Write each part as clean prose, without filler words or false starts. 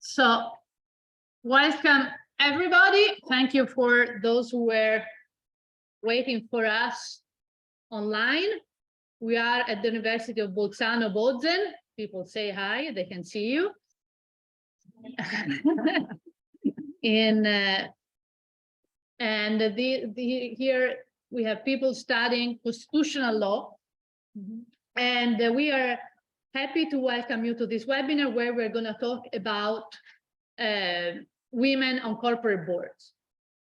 So, welcome everybody. Thank you for those who were waiting for us online. We are at the University of Bolzano, Bozen. People say hi, they can see you. Here we have people studying constitutional law. And we are happy to welcome you to this webinar where we're going to talk about women on corporate boards.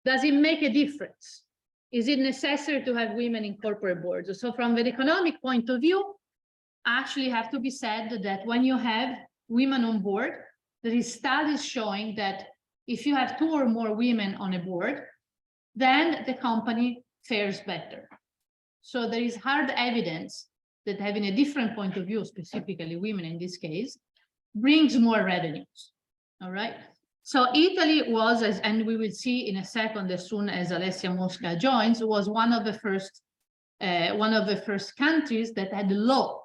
Does it make a difference? Is it necessary to have women in corporate boards? So from an economic point of view, actually have to be said that when you have women on board, there is studies showing that if you have 2 or more women on a board, then the company fares better. So there is hard evidence that having a different point of view, specifically women in this case, brings more revenues. All right. So Italy was, and we will see in a second, as soon as Alessia Mosca joins, was one of the first countries that had a law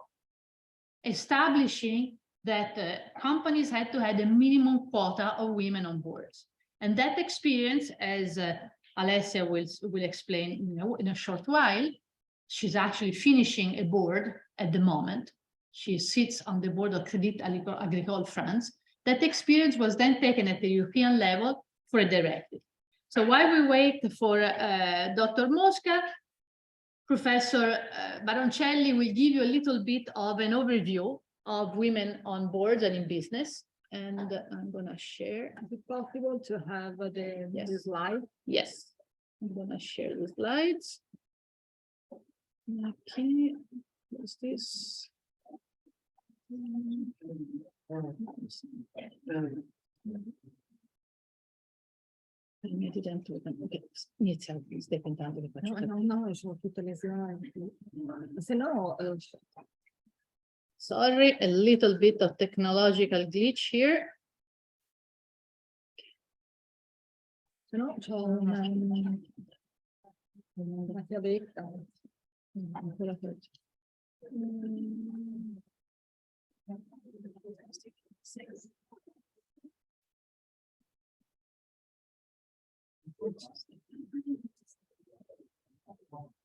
establishing that companies had to have a minimum quota of women on boards. And that experience, as Alessia will explain, in a short while, she's actually finishing a board at the moment. She sits on the board of Crédit Agricole France. That experience was then taken at the European level for a directive. So while we wait for Dr. Mosca, Professor Baroncelli will give you a little bit of an overview of women on boards and in business. And I'm going to share. Is it possible to have the slide? Yes, I'm going to share the slides. Okay, what's this? Ok, iniziamo, stai contando che faccio. No, sono tutte le slide. Se no, sorry, a little bit of technological glitch here. se no, c'ho una chiavetta.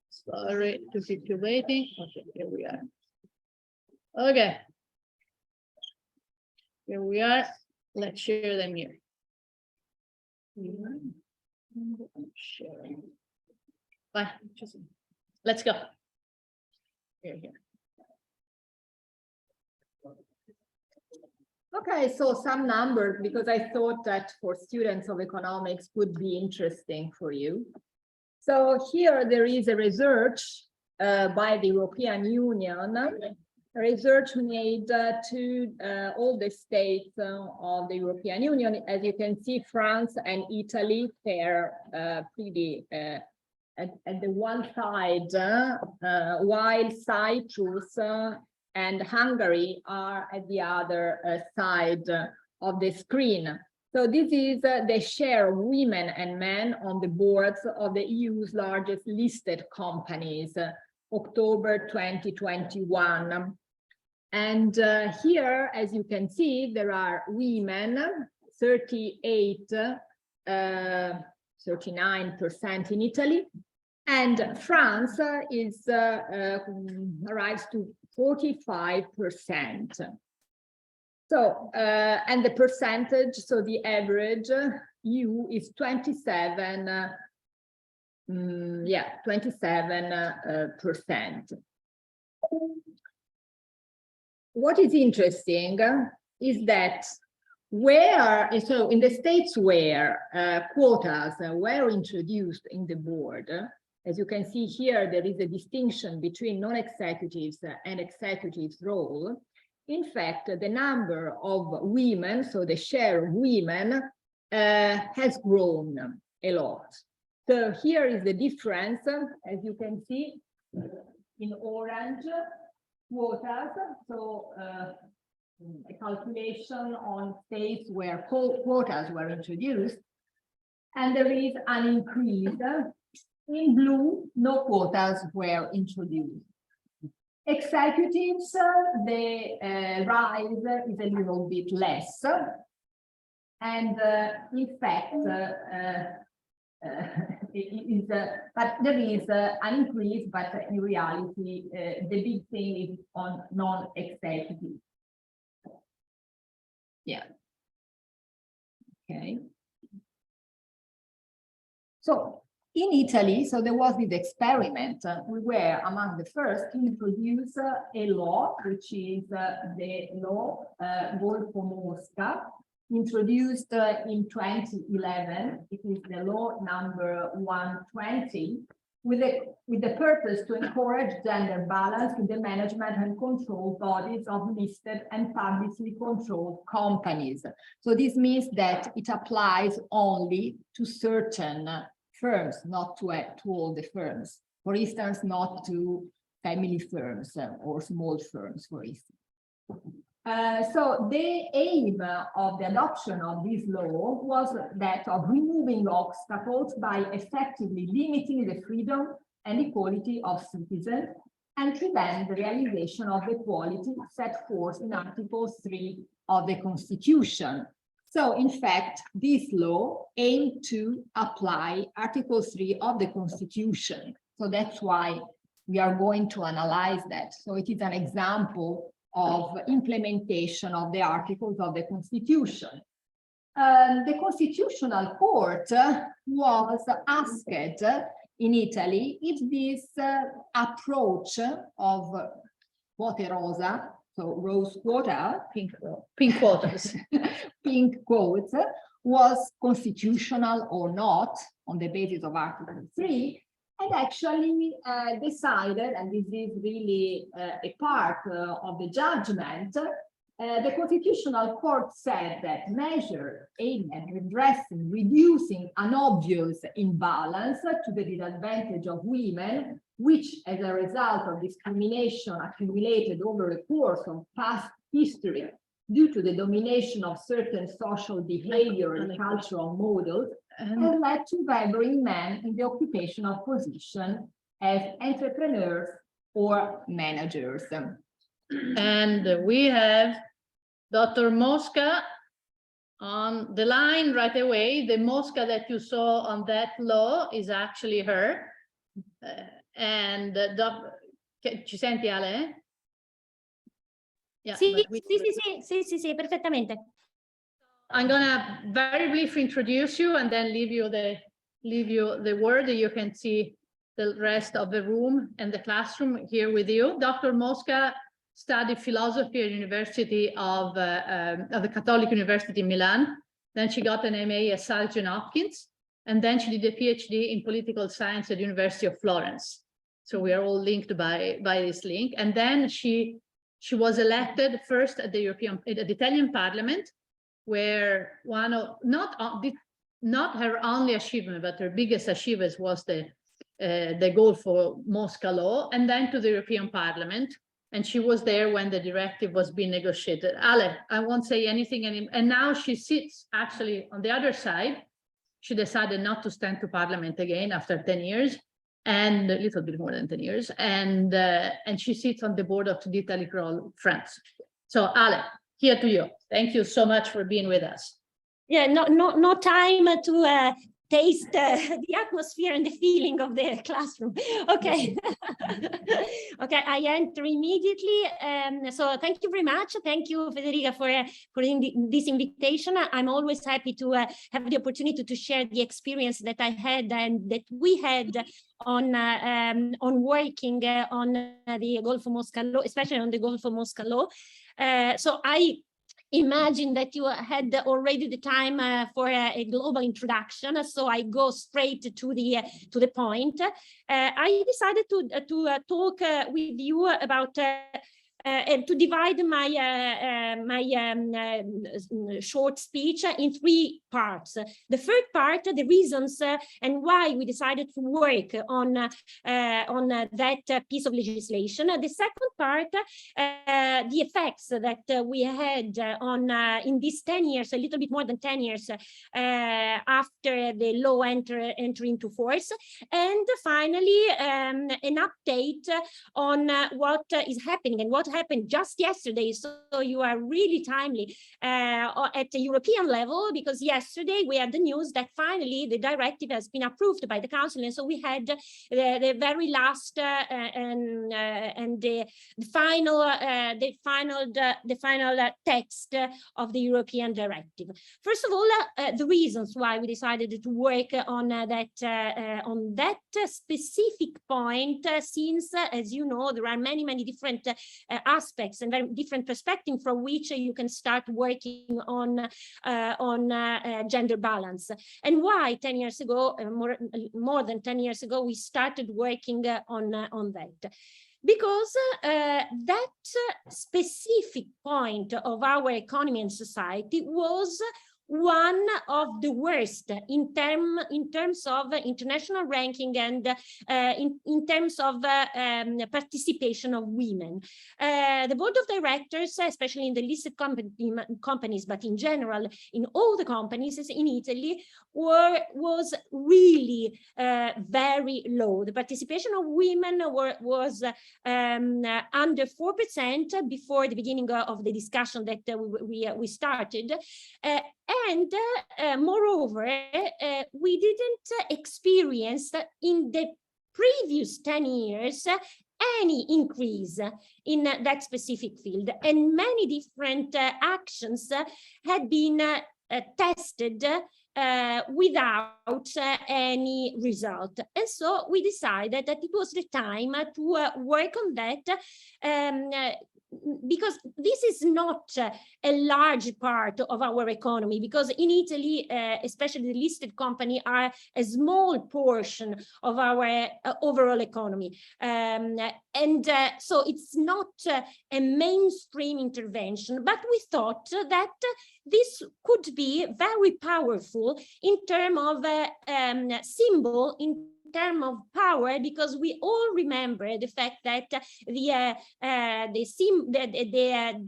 Sorry to keep you waiting. Okay, here we are. Okay. Here we are. Let's share them here. Bye. Let's go. Here. Okay, so some numbers, because I thought that for students of economics would be interesting for you. So here there is a research by the European Union, research made to all the states of the European Union. As you can see, France and Italy fare pretty at the one side, while Cyprus and Hungary are at the other side of the screen. So this is the share of women and men on the boards of the EU's largest listed companies, October 2021. And here, as you can see, there are women, 39% in Italy, and France is arrives to 45%. So, and the percentage, so the average EU is 27%. What is interesting is that so in the states where quotas were introduced in the board, as you can see here, there is a distinction between non-executives and executives role. In fact, the number of women, so the share of women, has grown a lot. So here is the difference, as you can see, in orange, quotas, so a calculation on states where quotas were introduced, and there is an increase. In blue, no quotas were introduced. Executives, the rise is a little bit less, And in fact, but there is an increase, but in reality, the big thing is on non-executive. Yeah. Okay. So in Italy, so there was this experiment. We were among the first to introduce a law, which is the law Golfo-Mosca, introduced in 2011. It is the law number 120, with the purpose to encourage gender balance in the management and control bodies of listed and publicly controlled companies. So this means that it applies only to certain firms, not to all the firms. For instance, not to family firms or small firms, for instance. So the aim of the adoption of this law was that of removing obstacles by effectively limiting the freedom and equality of citizens and prevent the realization of the equality set forth in Article 3 of the Constitution. So, in fact, this law aimed to apply Article 3 of the Constitution. So that's why we are going to analyze that. So it is an example of implementation of the articles of the Constitution. The Constitutional Court was asked in Italy if this approach of quote rosa, so rose quota, pink quotas, pink quotes, was constitutional or not on the basis of Article 3. And actually decided, and this is really a part of the judgment, the Constitutional Court said that measures aimed at redressing, reducing an obvious imbalance to the disadvantage of women, which as a result of discrimination accumulated over the course of past history due to the domination of certain social behavior and cultural models, has led to favoring men in the occupation of position as entrepreneurs or managers. And we have Dr. Mosca on the line right away. The Mosca that you saw on that law is actually her. Ci senti, Ale? Yeah, sì, perfettamente. I'm gonna very briefly introduce you and then leave you the word. You can see the rest of the room and the classroom here with you. Dr. Mosca studied philosophy at University of the Catholic University in Milan. Then she got an MA at Sargent Hopkins, and then she did a PhD in political science at the University of Florence. So we are all linked by this link. And then she was elected first at the Italian Parliament, where one of not her only achievement, but her biggest achievement was the Golfo-Mosca Law, and then to the European Parliament. And she was there when the directive was being negotiated. Ale, I won't say anything anymore. And now she sits actually on the other side. She decided not to stand to Parliament again after 10 years, and a little bit more than 10 years. And she sits on the board of the Agricole France. So Ale, here to you. Thank you so much for being with us. Yeah, no time to taste the atmosphere and the feeling of the classroom. Okay. Okay, I enter immediately. So thank you very much. Thank you, Federica, for this invitation. I'm always happy to have the opportunity to share the experience that I had and that we had on working on the Golfo-Mosca Law, especially on the Golfo-Mosca Law. So I imagine that you had already the time for a global introduction, so I go straight to the point. I decided to talk with you about and to divide my short speech in three parts. The first part, the reasons and why we decided to work on that piece of legislation. The second part, the effects that we had on in these 10 years, a little bit more than 10 years after the law enter into force, and finally an update on what is happening and what happened just yesterday, so you are really timely at the European level, because yesterday we had the news that finally the directive has been approved by the Council, and so we had the very last and the final text of the European directive. First of all, the reasons why we decided to work on that specific point, since, as you know, there are many different aspects and very different perspectives from which you can start working on gender balance. And why 10 years ago, more than 10 years ago, we started working on that. Because that specific point of our economy and society was one of the worst in terms of international ranking and in terms of participation of women. The board of directors, especially in the listed companies, but in general in all the companies in Italy, was really very low. The participation of women was under 4% before the beginning of the discussion that we started. And moreover, we didn't experience in the previous 10 years any increase in that specific field. And many different actions had been tested without any result. And so we decided that it was the time to work on that, because this is not a large part of our economy, because in Italy, especially the listed company, are a small portion of our overall economy. So it's not a mainstream intervention, but we thought that this could be very powerful in terms of symbol, in terms of power, because we all remember the fact that the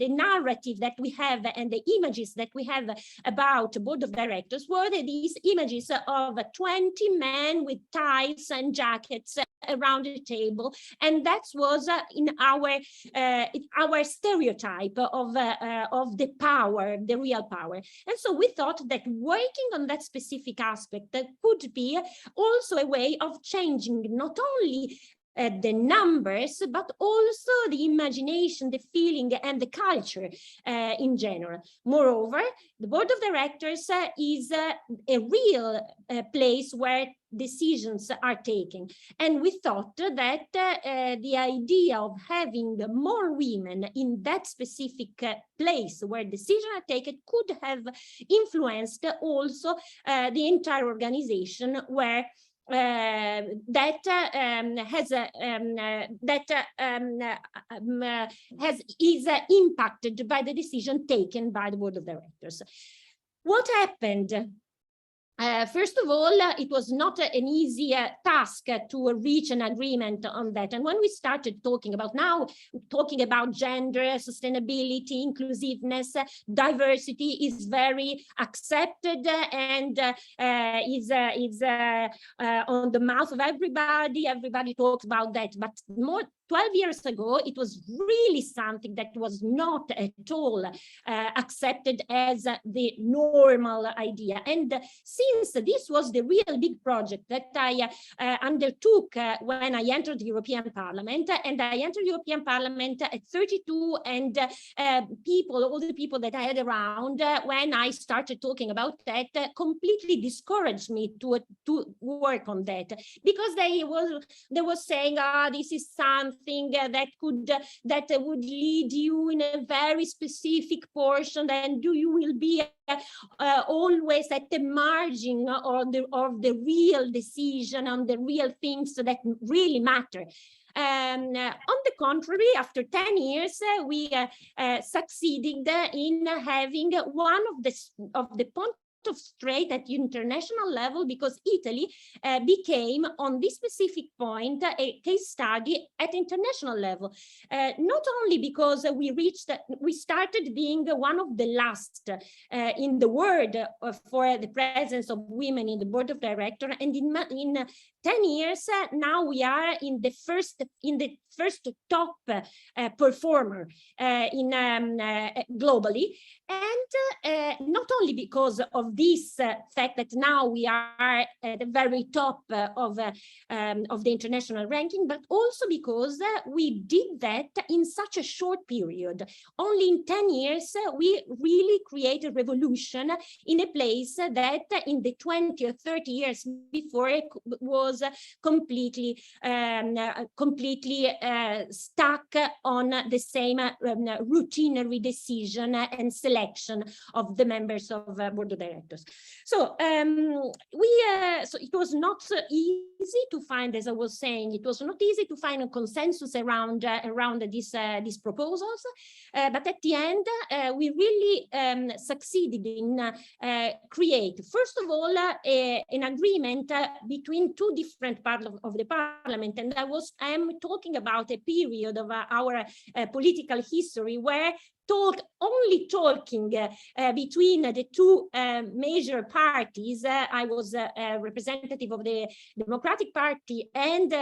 narrative that we have and the images that we have about the board of directors were these images of 20 men with ties and jackets around the table, and that was in our stereotype of the power, the real power. And so we thought that working on that specific aspect that could be also a way of changing not only the numbers, but also the imagination, the feeling, and the culture in general. Moreover, the board of directors is a real place where decisions are taken. And we thought that the idea of having more women in that specific place where decisions are taken could have influenced also the entire organization, where is impacted by the decision taken by the board of directors. What happened? First of all, it was not an easy task to reach an agreement on that. And when we started talking about gender, sustainability, inclusiveness, diversity is very accepted and is on the mouth of everybody. Everybody talks about that. But 12 years ago, it was really something that was not at all accepted as the normal idea. And since this was the real big project that I undertook when I entered the European Parliament, and I entered the European Parliament at 32, and all the people that I had around when I started talking about that completely discouraged me to work on that, because they were saying, this is something that would lead you in a very specific portion, and you will be always at the margin of the real decision, on the real things that really matter. On the contrary, after 10 years, we succeeded in having one of the point of straight at international level, because Italy became, on this specific point, a case study at international level. Not only because we started being one of the last in the world for the presence of women in the board of directors, and in 10 years now we are in the first top performer globally, and not only because of this fact that now we are at the very top of the international ranking, but also because we did that in such a short period. Only in 10 years we really created revolution in a place that in the 20 or 30 years before was completely stuck on the same routinary decision and selection of the members of board of directors. So so it was not so easy to find, as I was saying, it was not easy to find a consensus around these proposals, but at the end we really succeeded in create, first of all, an agreement between two different parts of the parliament, and I am talking about a period of our political history where only talking between the two major parties. I was a representative of the Democratic Party, and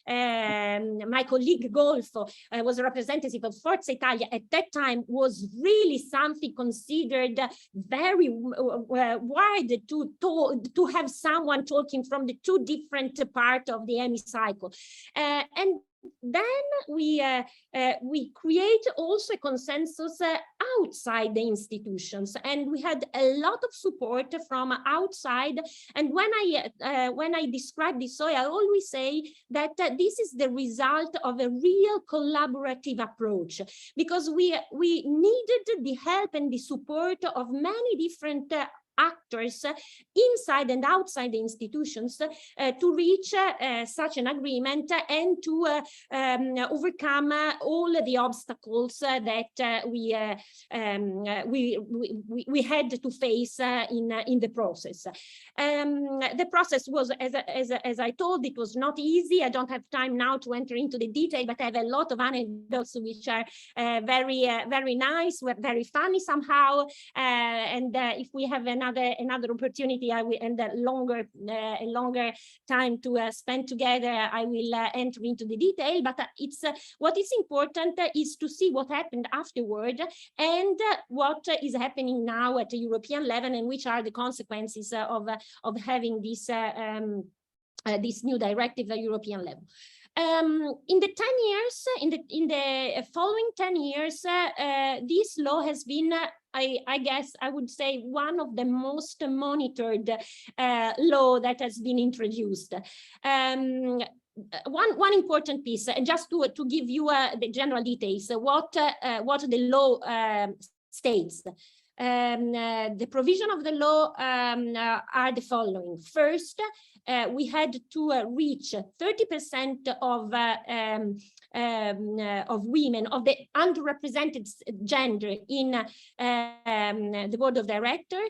my colleague Golfo was a representative of Forza Italia. At that time was really something considered very wide to have someone talking from the two different parts of the hemicycle, and then we create also a consensus outside the institutions, and we had a lot of support from outside. And when I describe this, so I always say that this is the result of a real collaborative approach, because we needed the help and the support of many different actors inside and outside the institutions to reach such an agreement and to overcome all the obstacles that we had to face in the process. The process was, as I told, it was not easy. I don't have time now to enter into the detail, but I have a lot of anecdotes which are very nice, very funny somehow, and if we have another opportunity, I will, and a longer time to spend together, I will enter into the detail. But it's what is important is to see what happened afterward and what is happening now at the European level, and which are the consequences of having this this new directive at European level. In the 10 years, in the following 10 years, this law has been, I guess I would say, one of the most monitored law that has been introduced. One important piece, and just to give you the general details, what the law states. The provision of the law are the following. First, we had to reach 30% of women, of the underrepresented gender in the board of directors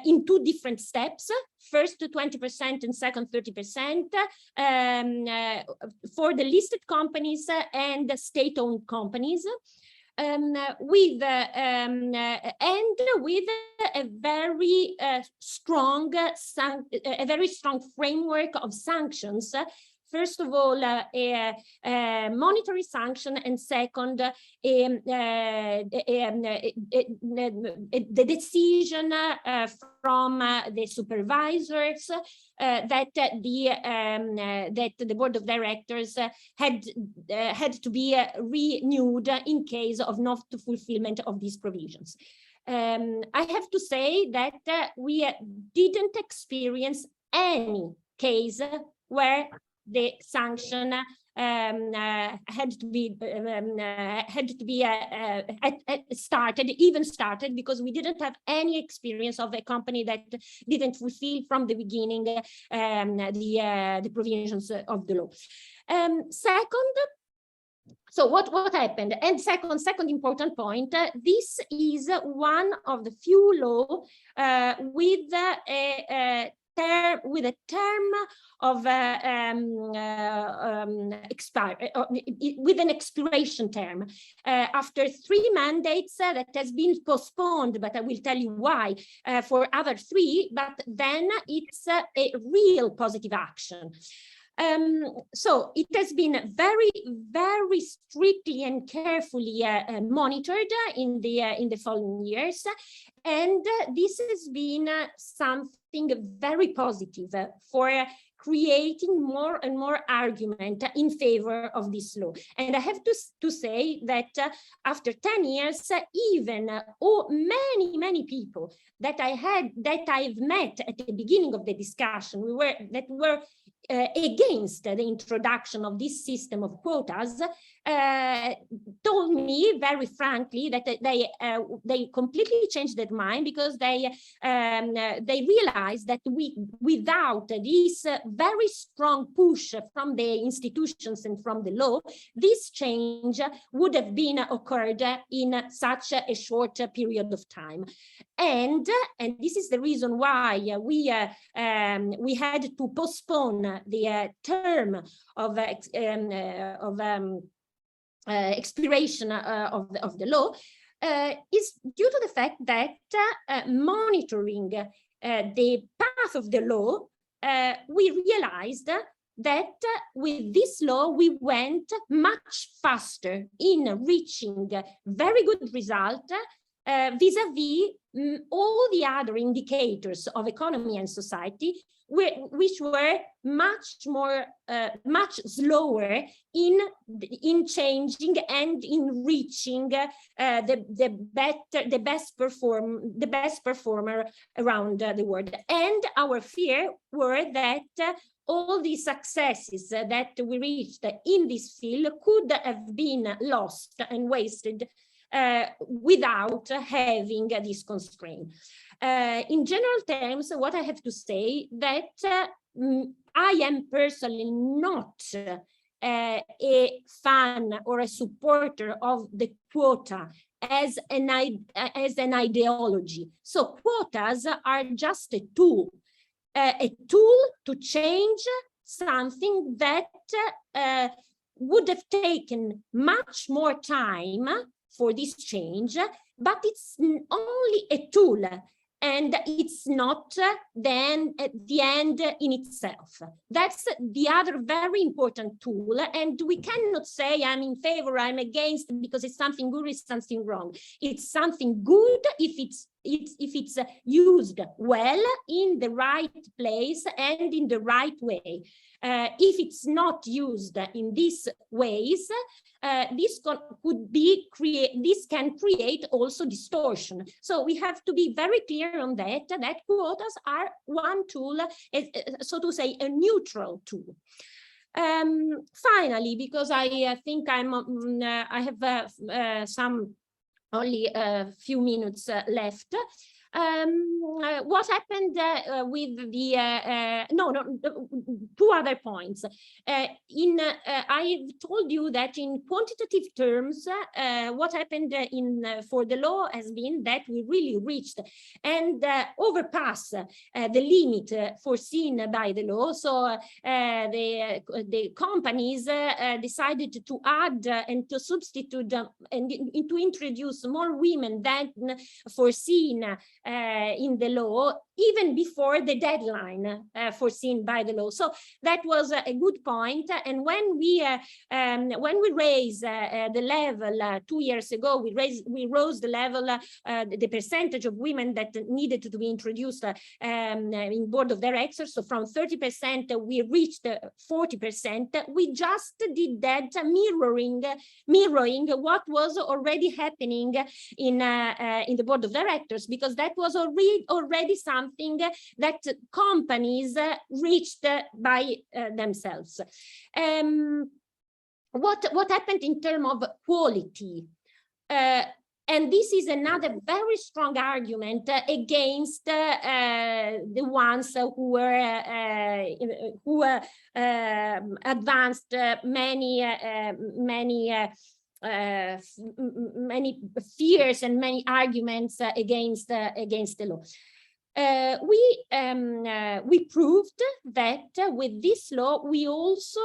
in two different steps. First 20% and second 30% for the listed companies and state-owned companies. With a very strong framework of sanctions. First of all, a monetary sanction, and second, the decision from the supervisors that the board of directors had to be renewed in case of not fulfillment of these provisions. I have to say that we didn't experience any case where the sanction had to be started, because we didn't have any experience of a company that didn't fulfill from the beginning the provisions of the law. Second, So what happened? And second important point, this is one of the few laws with a term of with an expiration term after 3 mandates that has been postponed, but I will tell you why for other 3, but then it's a real positive action. So it has been very, very strictly and carefully monitored in the following years, and this has been something very positive for creating more and more argument in favor of this law. And I have to say that after 10 years, even many people that I've met at the beginning of the discussion, that were against the introduction of this system of quotas, told me very frankly that they completely changed their mind, because they realized that without this very strong push from the institutions and from the law, this change would have been occurred in such a short period of time. And this is the reason why we had to postpone the term of expiration of the law, is due to the fact that monitoring the path of the law, we realized that with this law we went much faster in reaching very good result vis-a-vis all the other indicators of economy and society, which were much slower in changing and in reaching the best performer around the world. And our fear were that all the successes that we reached in this field could have been lost and wasted without having this constraint. In general terms, what I have to say that I am personally not a fan or a supporter of the quota as an ideology. So quotas are just a tool to change something that would have taken much more time for this change, but it's only a tool, and it's not then at the end in itself. That's the other very important tool, and we cannot say I'm in favor, I'm against, because it's something good, it's something wrong. It's something good if it's used well in the right place and in the right way. If it's not used in these ways, this can create also distortion. So we have to be very clear on that quotas are one tool, so to say, a neutral tool. Finally, because I think I have only a few minutes left. What happened with the two other points. I've told you that in quantitative terms, what happened for the law has been that we really reached and overpassed the limit foreseen by the law. So the companies decided to add and to substitute and to introduce more women than foreseen in the law, even before the deadline foreseen by the law. So that was a good point. And when we raised the level 2 years ago, we rose the level, the percentage of women that needed to be introduced in board of directors. So from 30%, we reached 40%. We just did that mirroring what was already happening in the board of directors, because that was already something that companies reached by themselves. What happened in terms of quality? And this is another very strong argument against the ones who advanced many fears and many arguments against the law. We proved that with this law we also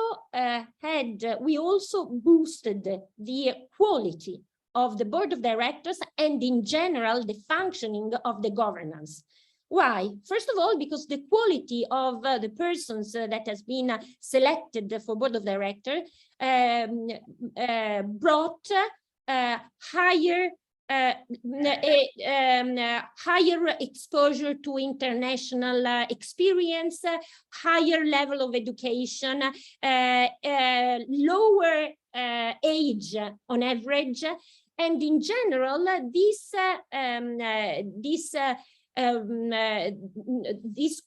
boosted the quality of the board of directors and in general the functioning of the governance. Why? First of all, because the quality of the persons that has been selected for board of director brought higher exposure to international experience, higher level of education, lower age on average, and in general this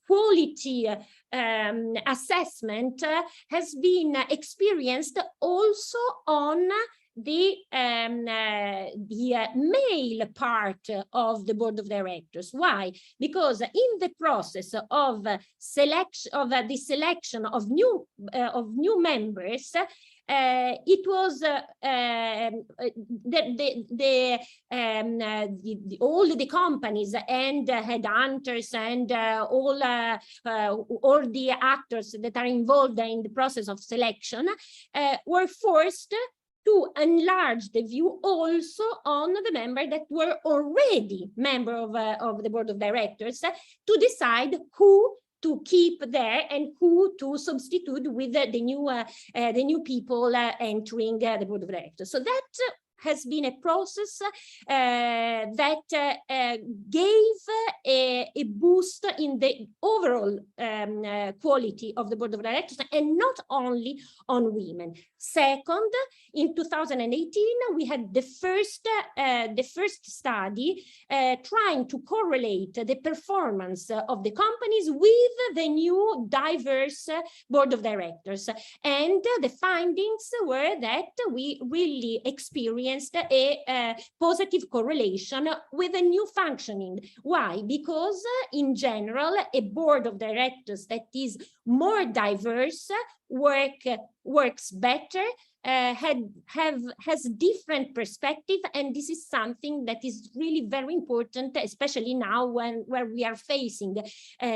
quality assessment has been experienced also on the male part of the board of directors. Why? Because in the process of the selection of new members, it was all the companies and headhunters and all the actors that are involved in the process of selection were forced to enlarge the view also on the members that were already member of the board of directors to decide who to keep there and who to substitute with the new people entering the board of directors. So that has been a process that gave a boost in the overall quality of the board of directors, and not only on women. Second, in 2018, we had the first study trying to correlate the performance of the companies with the new diverse board of directors. And the findings were that we really experienced a positive correlation with a new functioning. Why? Because in general, a board of directors that is more diverse works better, has different perspective, and this is something that is really very important, especially now where we are facing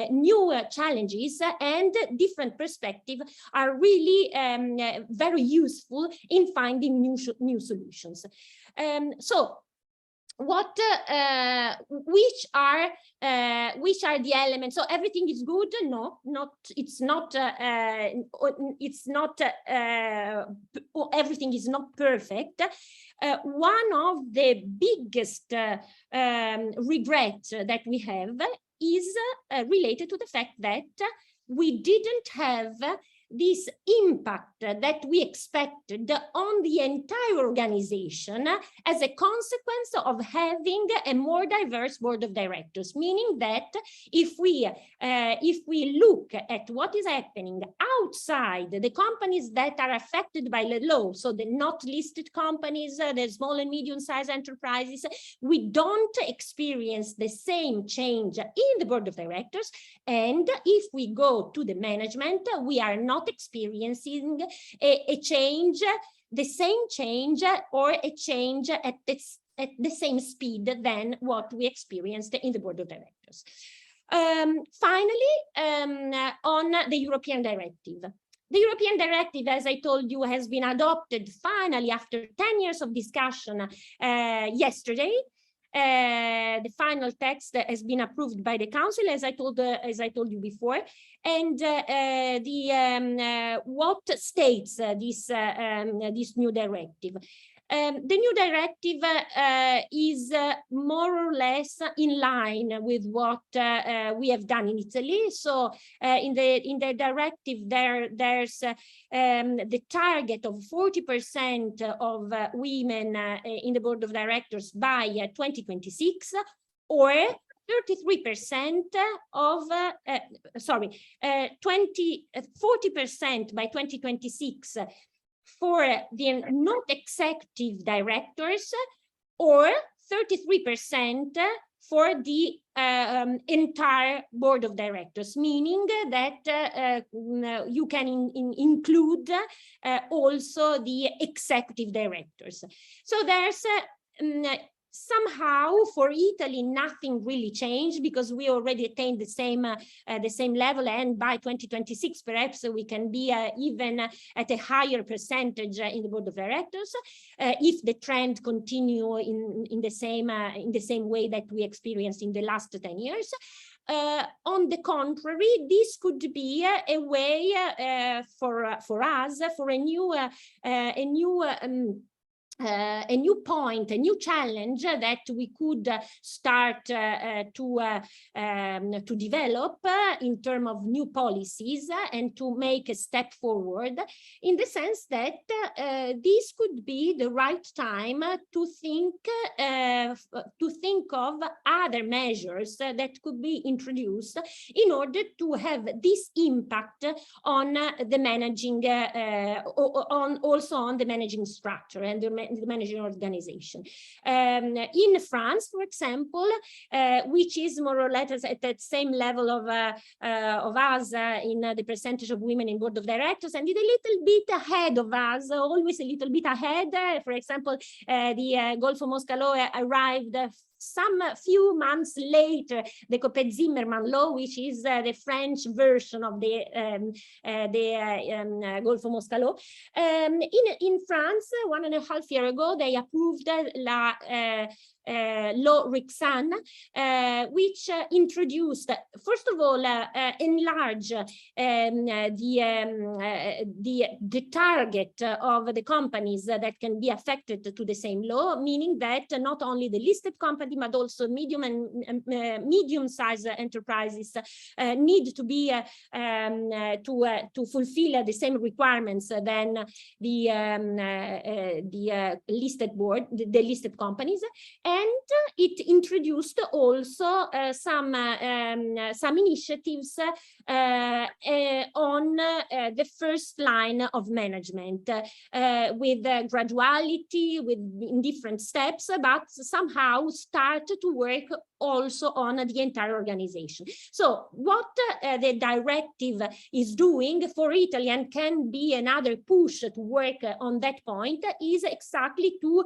new challenges, and different perspectives are really very useful in finding new solutions. So what which are the elements? So everything is good? No, it's not everything is not perfect. One of the biggest regrets that we have is related to the fact that we didn't have this impact that we expected on the entire organization as a consequence of having a more diverse board of directors, meaning that if we look at what is happening outside the companies that are affected by the law, so the not listed companies, the small and medium-sized enterprises, we don't experience the same change in the board of directors. And if we go to the management, we are not experiencing a change, the same change, or a change at the same speed than what we experienced in the board of directors. Finally, on the European directive. The European directive, as I told you, has been adopted finally after 10 years of discussion yesterday. The final text has been approved by the Council, as I told you before, and what states this new directive. The new directive is more or less in line with what we have done in Italy. So in the directive, there's the target of 40% of women in the board of directors by 2026, or 33% of 40% by 2026 for the not executive directors, or 33% for the entire board of directors, meaning that you can include also the executive directors. So there's somehow for Italy, nothing really changed because we already attained the same level, and by 2026, perhaps we can be even at a higher percentage in the board of directors if the trend continue in the same way that we experienced in the last 10 years. On the contrary, this could be a way for us for a new point, a new challenge that we could start to develop in terms of new policies and to make a step forward, in the sense that this could be the right time to think of other measures that could be introduced in order to have this impact on the managing, also on the managing structure and the managing organization. In France, for example, which is more or less at the same level of us in the percentage of women in board of directors, and it's a little bit ahead of us, always a little bit ahead. For example, the Golfo-Mosca Law arrived some few months later, the Copé-Zimmermann law, which is the French version of the Golfo-Mosca law. In France, 1.5 years ago, they approved la law Rixan, which introduced, first of all, enlarge the target of the companies that can be affected to the same law, meaning that not only the listed company, but also medium and medium-sized enterprises need to be to fulfill the same requirements than the listed board, the listed companies. And it introduced also some initiatives on the first line of management with graduality, in different steps, but somehow start to work also on the entire organization. So what the directive is doing for Italy, and can be another push to work on that point, is exactly to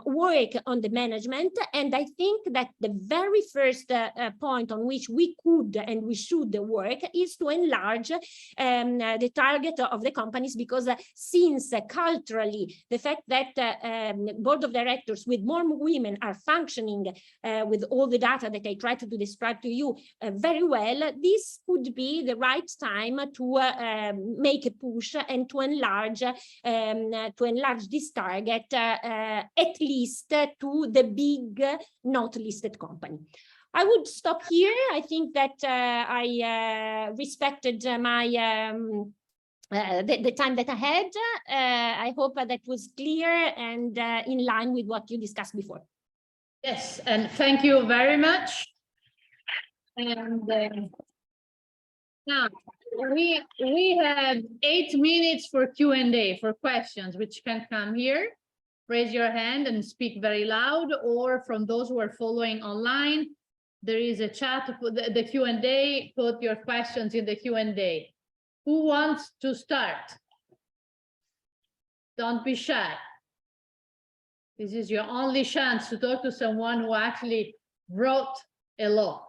work on the management. And I think that the very first point on which we could and we should work is to enlarge the target of the companies, because since culturally the fact that board of directors with more women are functioning with all the data that I tried to describe to you very well, this could be the right time to make a push and to enlarge this target at least to the big not listed company. I would stop here. I think that I respected my the time that I had. I hope that was clear and in line with what you discussed before. Yes, and thank you very much. And now we have 8 minutes for Q&A, for questions, which can come here. Raise your hand and speak very loud, or from those who are following online, there is a chat, the Q&A, put your questions in the Q&A. Who wants to start? Don't be shy. This is your only chance to talk to someone who actually wrote a law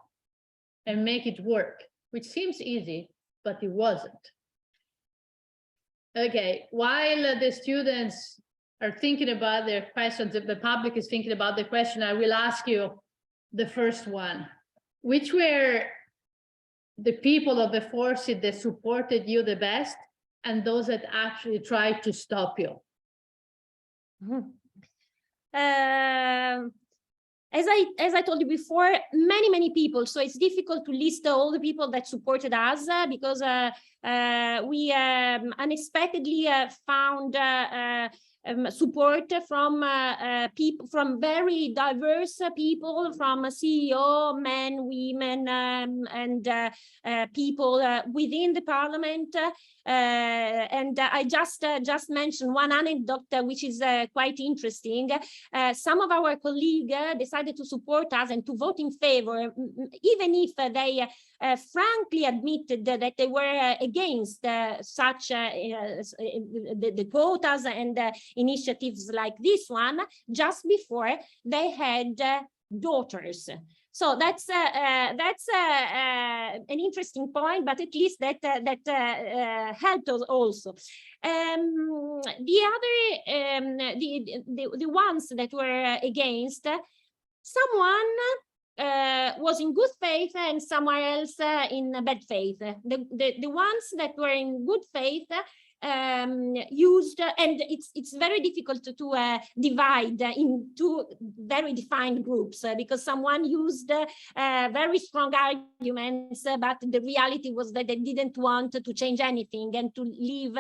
and make it work, which seems easy, but it wasn't. Okay, while the students are thinking about their questions, if the public is thinking about the question, I will ask you the first one. Which were the people of the forces that supported you the best, and those that actually tried to stop you? As I told you before, many people. So it's difficult to list all the people that supported us because we unexpectedly found support from people, from very diverse people, from CEO, men, women, and people within the parliament. And I just mentioned one anecdote which is quite interesting. Some of our colleagues decided to support us and to vote in favor, even if they frankly admitted that they were against such the quotas and initiatives like this one, just before they had daughters. So that's an interesting point, but at least that helped us also. The ones that were against, someone was in good faith and somewhere else in bad faith. The ones that were in good faith used, and it's very difficult to divide into very defined groups, because someone used very strong arguments, but the reality was that they didn't want to change anything and to leave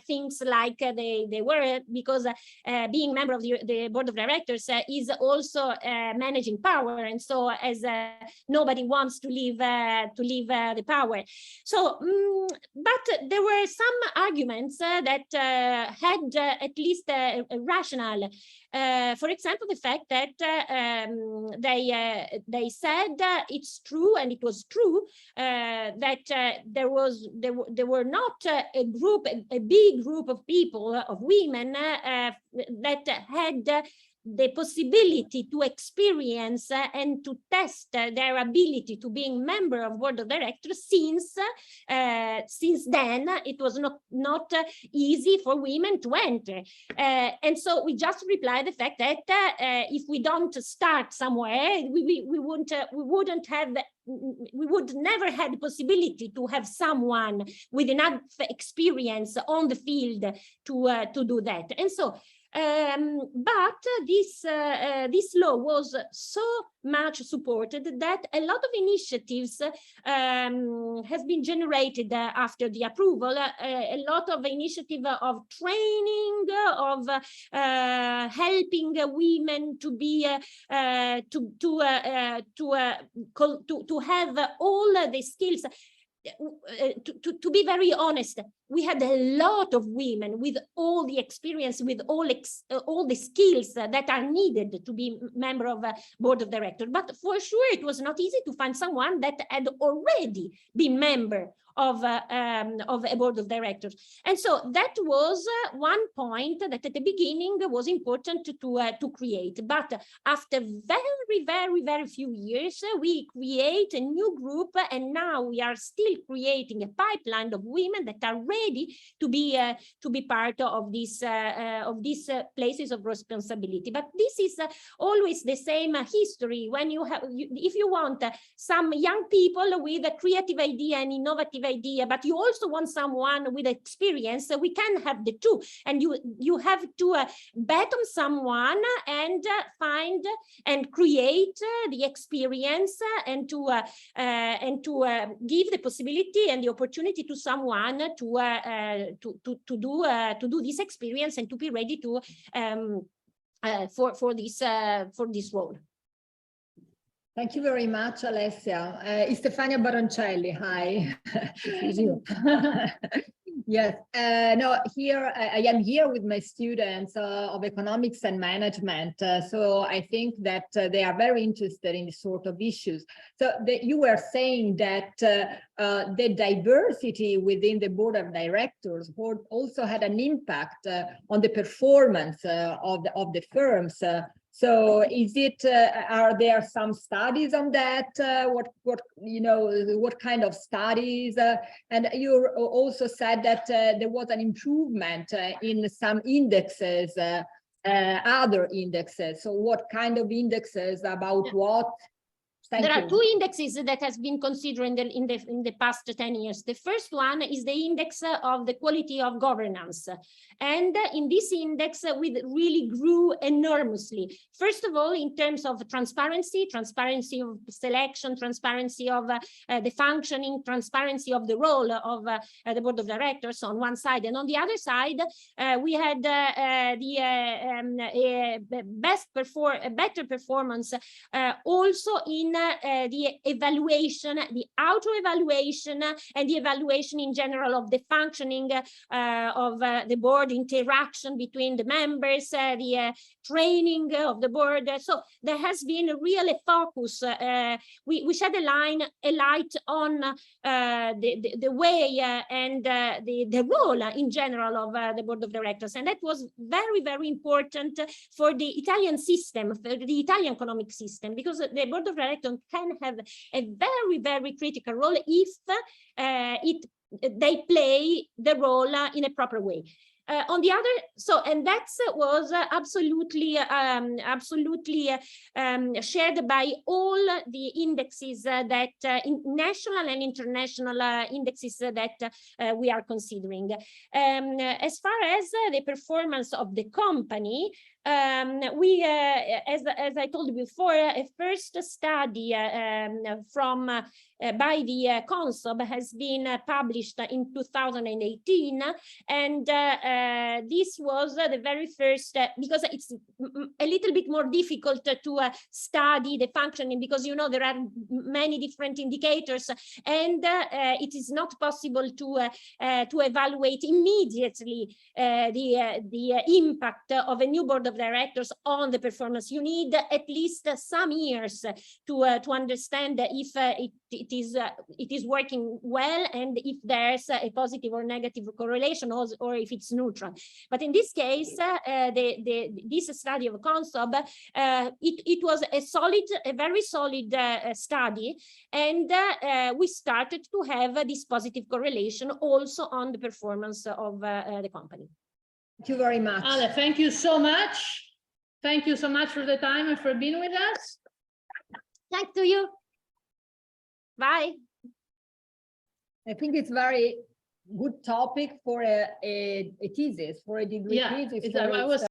things like they were, because being member of the board of directors is also managing power, and so as nobody wants to leave the power. So but there were some arguments that had at least a rational. For example, the fact that they said it's true, and it was true, that there were not a big group of people, of women, that had the possibility to experience and to test their ability to being member of board of directors, since then it was not easy for women to enter, and so we just reply the fact that if we don't start somewhere, we would never have the possibility to have someone with enough experience on the field to do that. And so but this law was so much supported that a lot of initiatives have been generated after the approval. A lot of initiative of training, of helping women to be to have all the skills. To be very honest, we had a lot of women with all the experience, with all the skills that are needed to be member of a board of directors. But for sure, it was not easy to find someone that had already been member of a board of directors. And so that was one point that at the beginning was important to create. But after very few years, we create a new group, and now we are still creating a pipeline of women that are ready to be part of these places of responsibility. But this is always the same history. When if you want some young people with a creative idea and innovative idea, but you also want someone with experience, we can have the two, and you have to bet on someone and find and create the experience, and to give the possibility and the opportunity to someone to do this experience and to be ready to for this role. Thank you very much, Alessia. Stefania Baroncelli, hi. Yes, no, here I am here with my students of economics and management. So I think that they are very interested in this sort of issues. So you were saying that the diversity within the board of directors also had an impact on the performance of the firms. So is it, are there some studies on that? What kind of studies? And you also said that there was an improvement in some indexes, other indexes. So what kind of indexes, about what? There are two indexes that has been considered in the past 10 years. The first one is the index of the quality of governance. And in this index, we really grew enormously. First of all, in terms of transparency of selection, transparency of the functioning, transparency of the role of the board of directors on one side. And on the other side, we had better performance also in the evaluation, the auto-evaluation, and the evaluation in general of the functioning of the board, interaction between the members, the training of the board. So there has been really a focus. We shed a light on the way and the role in general of the board of directors, and that was very, very important for the Italian system, for the Italian economic system, because the board of directors can have a very, very critical role if they play the role in a proper way. On the other, and that was absolutely shared by all the indexes that national and international indexes that we are considering. As far as the performance of the company, we, as I told you before, a first study from by the CONSOB has been published in 2018, and this was the very first, because it's a little bit more difficult to study the functioning, because there are many different indicators, and it is not possible to evaluate immediately the impact of a new board of directors on the performance. You need at least some years to understand if it is working well, and if there's a positive or negative correlation, or if it's neutral. But in this case, this study of CONSOB, it was a very solid study, and we started to have this positive correlation also on the performance of the company. Thank you very much. Ale, thank you so much. Thank you so much for the time and for being with us. Thanks to you. Bye. I think it's very good topic for a thesis, for a degree thesis. I was